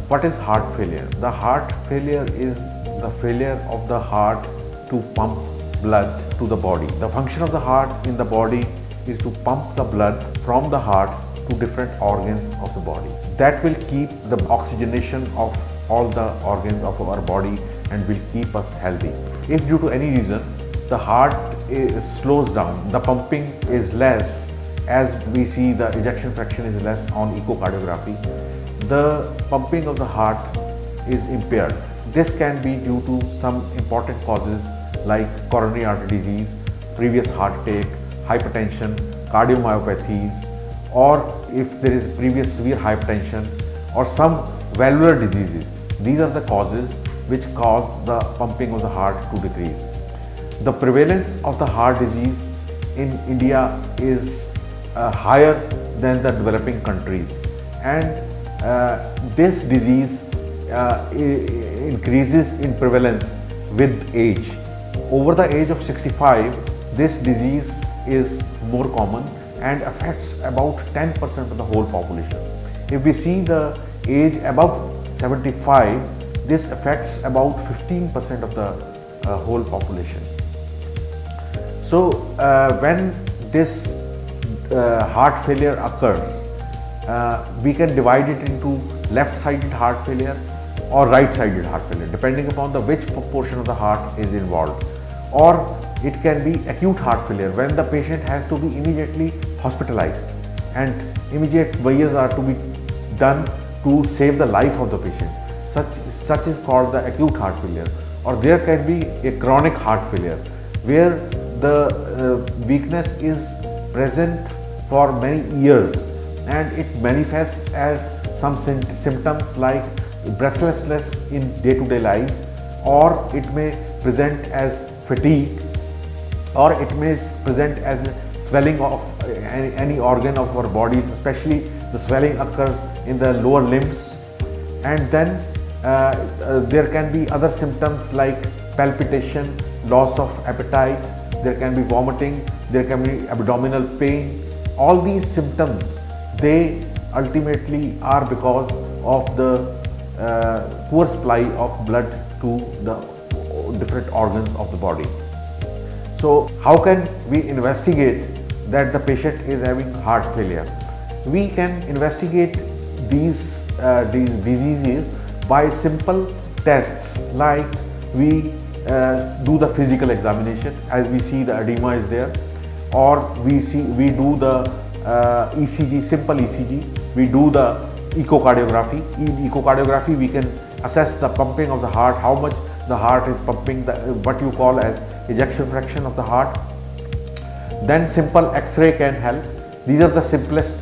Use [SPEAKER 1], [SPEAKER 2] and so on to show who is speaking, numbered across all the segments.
[SPEAKER 1] What is heart failure? The heart failure is the failure of the heart to pump blood to the body. The function of the heart in the body is to pump the blood from the heart to different organs of the body. That will keep the oxygenation of all the organs of our body and will keep us healthy. If due to any reason the heart slows down, the pumping is less, as we see the ejection fraction is less on echocardiography, the pumping of the heart is impaired. This can be due to some important causes like coronary artery disease, previous heart attack, hypertension, cardiomyopathies, or if there is previous severe hypertension or some valvular diseases. These are the causes which cause the pumping of the heart to decrease. The prevalence of the heart disease in India is higher than the developing countries, and this disease increases in prevalence with age. Over the age of 65, this disease is more common and affects about 10% of the whole population. If we see the age above 75, this affects about 15% of the whole population. So when this heart failure occurs, we can divide it into left-sided heart failure or right-sided heart failure, depending upon which portion of the heart is involved. Or it can be acute heart failure when the patient has to be immediately hospitalized and immediate measures are to be done to save the life of the patient. Such is called the acute heart failure. Or there can be a chronic heart failure where the weakness is present for many years and it manifests as some symptoms like breathlessness in day-to-day life, or it may present as fatigue, or it may present as swelling of any organ of our body, especially the swelling occurs in the lower limbs. And then there can be other symptoms like palpitation, loss of appetite, there can be vomiting, there can be abdominal pain. All these symptoms, they ultimately are because of the poor supply of blood to the different organs of the body. So how can we investigate that the patient is having heart failure? We can investigate these diseases by simple tests, like we do the physical examination, as we see the edema is there, or we do the ECG, simple ECG, we do the echocardiography. In echocardiography we can assess the pumping of the heart, how much the heart is pumping, what you call as ejection fraction of the heart. Then simple X-ray can help. These are the simplest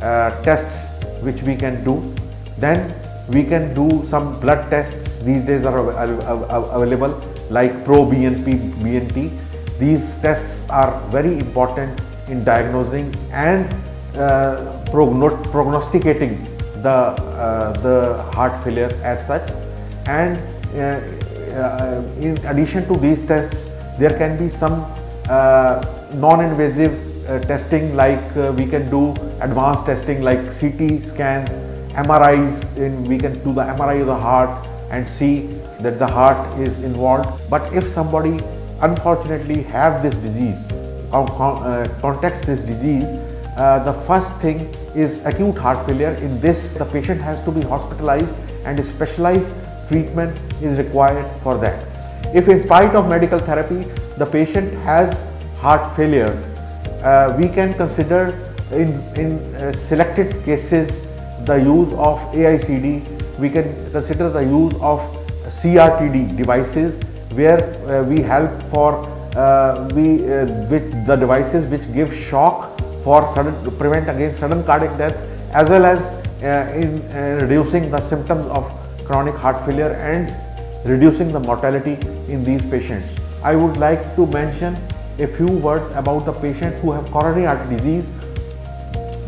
[SPEAKER 1] tests which we can do. Then we can do some blood tests. These days are available, like pro-BNP. These tests are very important in diagnosing and prognosticating the heart failure as such. And in addition to these tests, there can be some non-invasive testing, like we can do advanced testing like CT scans, MRIs, we can do the MRI of the heart and see that the heart is involved. But if somebody unfortunately have this disease, contacts this disease, the first thing is acute heart failure. In this, the patient has to be hospitalized and specialized treatment is required for that. If in spite of medical therapy the patient has heart failure, we can consider in selected cases the use of AICD. We can consider the use of CRTD devices, where we help for with the devices which give shock for prevent against sudden cardiac death, as well as in reducing the symptoms of chronic heart failure and reducing the mortality in these patients. I would like to mention a few words about the patients who have coronary artery disease.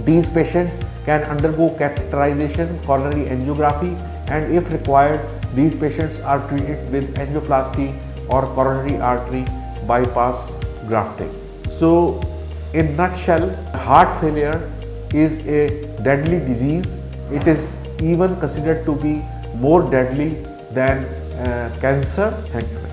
[SPEAKER 1] These patients can undergo catheterization, coronary angiography, and if required, these patients are treated with angioplasty or coronary artery bypass grafting. So, in nutshell, heart failure is a deadly disease. It is even considered to be more deadly than cancer. Thank you.